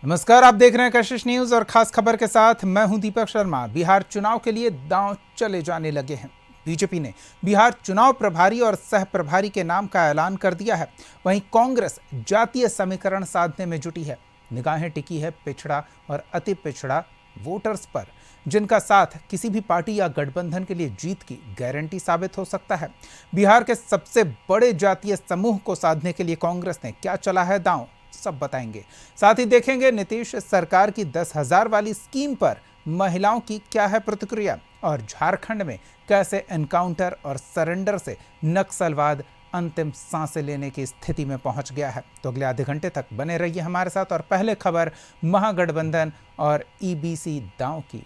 नमस्कार, आप देख रहे हैं कशिश न्यूज और खास खबर के साथ मैं हूं दीपक शर्मा। बिहार चुनाव के लिए दांव चले जाने लगे हैं। बीजेपी ने बिहार चुनाव प्रभारी और सह प्रभारी के नाम का ऐलान कर दिया है। वहीं कांग्रेस जातीय समीकरण साधने में जुटी है। निगाहें टिकी है पिछड़ा और अति पिछड़ा वोटर्स पर, जिनका साथ किसी भी पार्टी या गठबंधन के लिए जीत की गारंटी साबित हो सकता है। बिहार के सबसे बड़े जातीय समूह को साधने के लिए कांग्रेस ने क्या चला है दांव, सब बताएंगे। साथ ही देखेंगे नीतीश सरकार की 10,000 वाली स्कीम पर महिलाओं की क्या है प्रतिक्रिया, और झारखंड में कैसे एनकाउंटर और सरेंडर से नक्सलवाद अंतिम सांसें लेने की स्थिति में पहुंच गया है। तो अगले आधे घंटे तक बने रहिए हमारे साथ। और पहले खबर महागठबंधन और ईबीसी दांव की।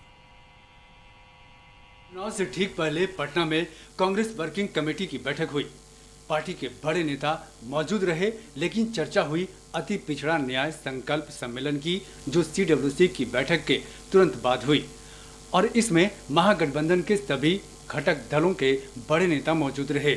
चुनाव से ठीक पहले पटना में कांग्रेस वर्किंग कमेटी की बैठक हुई। पार्टी के बड़े नेता मौजूद रहे, लेकिन चर्चा हुई अति पिछड़ा न्याय संकल्प सम्मेलन की, जो CWC की बैठक के तुरंत बाद हुई। और इसमें महागठबंधन के सभी घटक दलों के बड़े नेता मौजूद रहे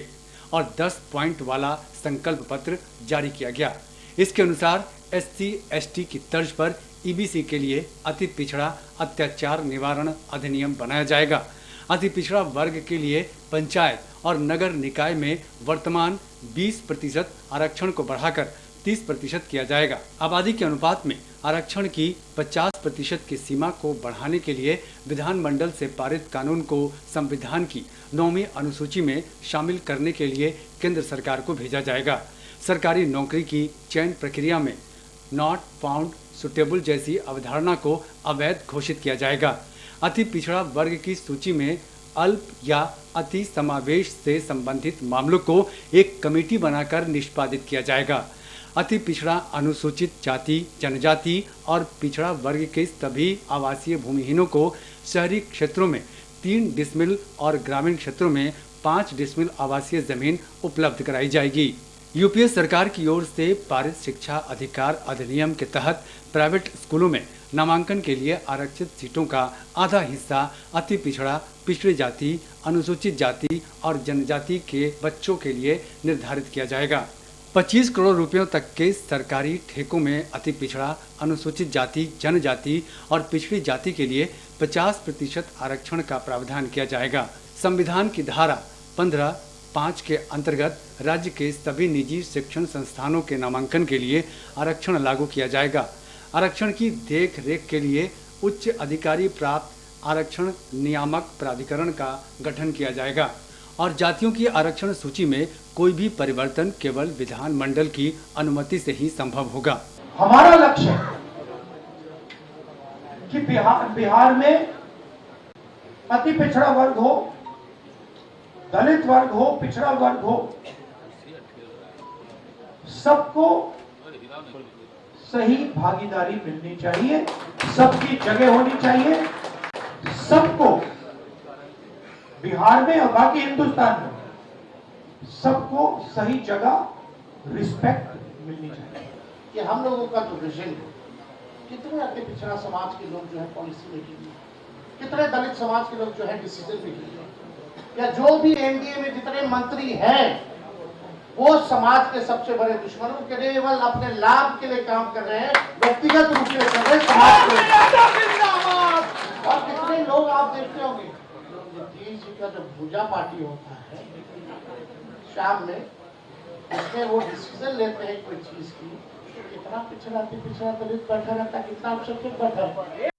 और 10 पॉइंट वाला संकल्प पत्र जारी किया गया। इसके अनुसार SC/ST की तर्ज पर EBC के लिए अति पिछड़ा अत्याचार निवारण अधिनियम बनाया जाएगा। अति पिछड़ा वर्ग के लिए पंचायत और नगर निकाय में वर्तमान 20% आरक्षण को बढ़ाकर 30% किया जाएगा। आबादी के अनुपात में आरक्षण की 50% की सीमा को बढ़ाने के लिए विधानमंडल से पारित कानून को संविधान की 9वीं अनुसूची में शामिल करने के लिए केंद्र सरकार को भेजा जाएगा। सरकारी नौकरी की चयन प्रक्रिया में नॉट फाउंड सुटेबल जैसी अवधारणा को अवैध घोषित किया जाएगा। अति पिछड़ा वर्ग की सूची में अल्प या अति समावेश से संबंधित मामलों को एक कमेटी बनाकर निष्पादित किया जाएगा। अति पिछड़ा अनुसूचित जाति, जनजाति और पिछड़ा वर्ग के सभी आवासीय भूमिहीनों को शहरी क्षेत्रों में 3 डिसमिल और ग्रामीण क्षेत्रों में 5 डिसमिल आवासीय जमीन उपलब्ध कराई जाएगी। यूपीए सरकार की ओर से पारित शिक्षा अधिकार अधिनियम के तहत प्राइवेट स्कूलों में नामांकन के लिए आरक्षित सीटों का आधा हिस्सा अति पिछड़ा, पिछड़ी जाति, अनुसूचित जाति और जनजाति के बच्चों के लिए निर्धारित किया जाएगा। 25 करोड़ रुपयों तक के सरकारी ठेकों में अति पिछड़ा, अनुसूचित जाति, जनजाति और पिछड़ी जाति के लिए 50% आरक्षण का प्रावधान किया जाएगा। संविधान की धारा 15(5) के अंतर्गत राज्य के सभी निजी शिक्षण संस्थानों के नामांकन के लिए आरक्षण लागू किया जाएगा। आरक्षण की देख रेख के लिए उच्च अधिकारी प्राप्त आरक्षण नियामक प्राधिकरण का गठन किया जाएगा और जातियों की आरक्षण सूची में कोई भी परिवर्तन केवल विधानमंडल की अनुमति से ही संभव होगा। हमारा लक्ष्य है कि बिहार में अति पिछड़ा वर्ग हो, दलित वर्ग हो, पिछड़ा वर्ग हो, सबको सही भागीदारी मिलनी चाहिए, सबकी जगह होनी चाहिए, सबको बिहार में और बाकी हिंदुस्तान में सबको सही जगह रिस्पेक्ट मिलनी चाहिए। कि हम लोगों का जो विजन है, कितने अति पिछड़ा समाज के लोग जो है पॉलिसी मेकिंग में, कितने दलित समाज के लोग जो है डिसीजन मेकिंग में, या जो भी एनडीए में जितने मंत्री हैं वो समाज के सबसे बड़े दुश्मनों के केवल अपने लाभ के लिए काम कर रहे हैं, व्यक्तिगत रूप से कर रहे हैं समाज के। और कितने लोग आप देखते होंगे नीतीश जी का जो पूजा पार्टी होता है शाम में, उसमें वो डिसीजन लेते हैं कोई चीज की, कितना पिछड़ा पिछड़ा दलित बैठा रहता है, कितना अवसर बैठा है।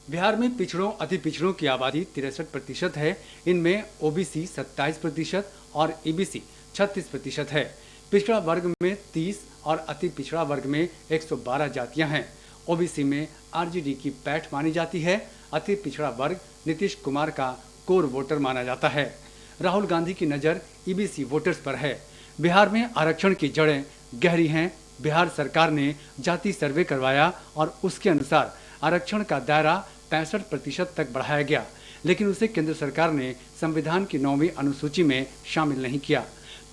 बिहार में पिछड़ों अति पिछड़ों की आबादी 63% है। इनमें ओबीसी 27% और ईबीसी 36% है। पिछड़ा वर्ग में 30 और अति पिछड़ा वर्ग में 112 जातियां हैं। ओबीसी में आरजेडी की पैठ मानी जाती है। अति पिछड़ा वर्ग नीतीश कुमार का कोर वोटर माना जाता है। राहुल गांधी की नज़र ईबीसी वोटर्स पर है। बिहार में आरक्षण की जड़ें गहरी हैं। बिहार सरकार ने जाति सर्वे करवाया और उसके अनुसार आरक्षण का दायरा 65% तक बढ़ाया गया, लेकिन उसे केंद्र सरकार ने संविधान की 9वीं अनुसूची में शामिल नहीं किया।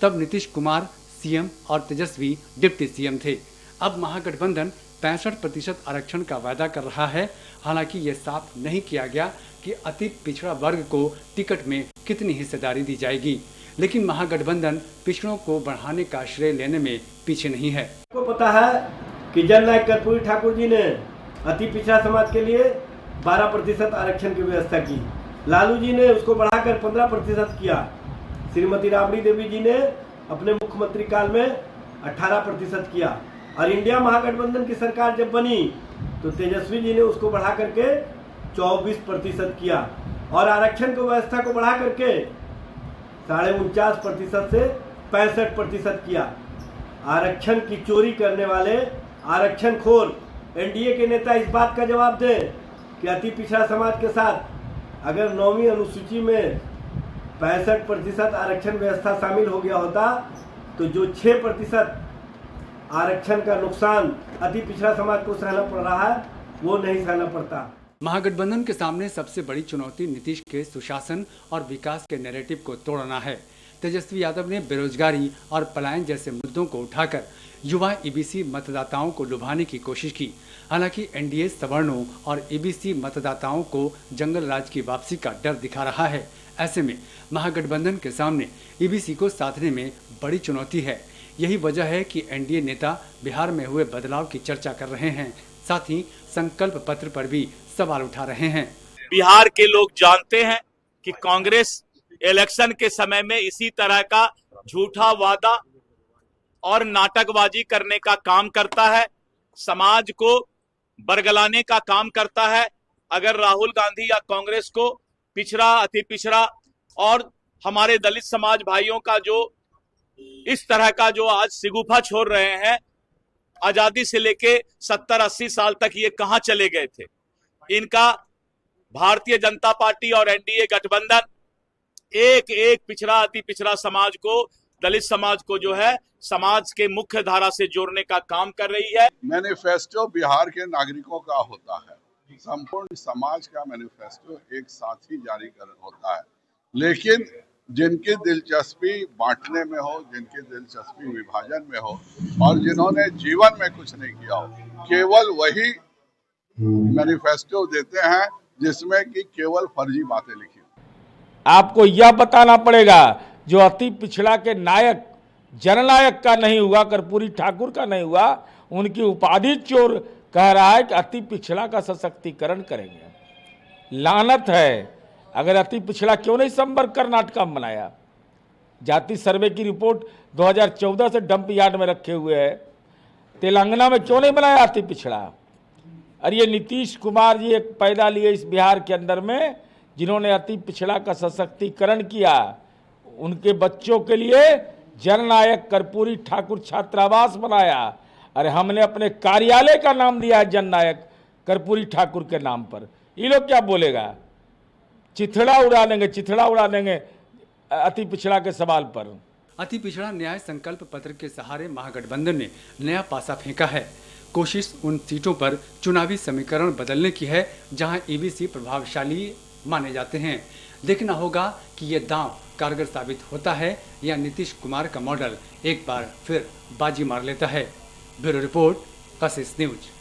तब नीतीश कुमार सीएम और तेजस्वी डिप्टी सीएम थे। अब महागठबंधन 65% आरक्षण का वायदा कर रहा है। हालांकि ये साफ नहीं किया गया कि अति पिछड़ा वर्ग को टिकट में कितनी हिस्सेदारी दी जाएगी, लेकिन महागठबंधन पिछड़ों को बढ़ाने का श्रेय लेने में पीछे नहीं है। आपको पता है कि जननायक कर्पूरी ठाकुर जी ने अति पिछड़ा समाज के लिए 12% आरक्षण की व्यवस्था की। लालू जी ने उसको बढ़ाकर 15% किया। श्रीमती राबड़ी देवी जी ने अपने मुख्यमंत्री काल में 18% किया। और इंडिया महागठबंधन की सरकार जब बनी तो तेजस्वी जी ने उसको बढ़ा करके 24% किया और आरक्षण की व्यवस्था को बढ़ा करके 49.5% से 65% किया। आरक्षण की चोरी करने वाले आरक्षण खोर एनडीए के नेता इस बात का जवाब दें कि अति पिछड़ा समाज के साथ अगर 9वीं अनुसूची में 65% आरक्षण व्यवस्था शामिल हो गया होता तो जो 6% आरक्षण का नुकसान अति पिछड़ा समाज को सहना पड़ रहा है वो नहीं सहना पड़ता। महागठबंधन के सामने सबसे बड़ी चुनौती नीतीश के सुशासन और विकास के नैरेटिव को तोड़ना है। तेजस्वी यादव ने बेरोजगारी और पलायन जैसे मुद्दों को उठाकर युवा ईबीसी मतदाताओं को लुभाने की कोशिश की। हालांकि एनडीए सवर्णों और ईबीसी मतदाताओं को जंगल राज की वापसी का डर दिखा रहा है। ऐसे में महागठबंधन के सामने ईबीसी को साधने में बड़ी चुनौती है। यही वजह है कि एनडीए नेता बिहार में हुए बदलाव की चर्चा कर रहे हैं, साथ ही संकल्प पत्र पर भी सवाल उठा रहे हैं। बिहार के लोग जानते हैं कि कांग्रेस इलेक्शन के समय में इसी तरह का झूठा वादा और नाटकबाजी करने का काम करता है, समाज को बरगलाने का काम करता है। अगर राहुल गांधी या कांग्रेस को पिछड़ा, अति पिछड़ा और हमारे दलित समाज भाइयों का जो इस तरह का जो आज सिगुफा छोड़ रहे हैं, आजादी से लेके 70-80 साल तक ये कहां चले गए थे। इनका भारतीय जनता पार्टी और एनडीए गठबंधन एक एक पिछड़ा, अति पिछड़ा समाज को, दलित समाज को जो है समाज के मुख्य धारा से जोड़ने का काम कर रही है। मैनिफेस्टो बिहार के नागरिकों का होता है, संपूर्ण समाज का मैनिफेस्टो एक साथ ही जारी होता है। लेकिन जिनकी दिलचस्पी बांटने में हो, जिनकी दिलचस्पी विभाजन में हो और जिन्होंने जीवन में कुछ नहीं किया हो, केवल वही मैनिफेस्टो देते हैं जिसमें कि केवल फर्जी बातें लिखी। आपको यह बताना पड़ेगा जो अति पिछड़ा के नायक जननायक का नहीं हुआ, कर्पूरी ठाकुर का नहीं हुआ, उनकी उपाधि चोर कह रहा है कि अति पिछड़ा का सशक्तिकरण करेंगे। लानत है, अगर अति पिछड़ा क्यों नहीं संपर्क कर्नाटक में बनाया? जाति सर्वे की रिपोर्ट 2014 से डंप यार्ड में रखे हुए है। तेलंगाना में क्यों नहीं बनाया अति पिछड़ा? अरे ये नीतीश कुमार जी एक पैदा लिए इस बिहार के अंदर में, जिन्होंने अति पिछड़ा का सशक्तिकरण किया। उनके बच्चों के लिए जननायक कर्पूरी ठाकुर छात्रावास बनाया। अरे हमने अपने कार्यालय का नाम दिया है जननायक कर्पूरी ठाकुर के नाम पर। ये लोग क्या बोलेगा? चिथड़ा उड़ा देंगे अति पिछड़ा के सवाल पर। अति पिछड़ा न्याय संकल्प पत्र के सहारे महागठबंधन ने नया पासा फेंका है। कोशिश उन सीटों पर चुनावी समीकरण बदलने की है जहां ईबीसी प्रभावशाली माने जाते हैं। देखना होगा कि यह दांव कारगर साबित होता है या नीतीश कुमार का मॉडल एक बार फिर बाजी मार लेता है। ब्यूरो रिपोर्ट, कशिश न्यूज।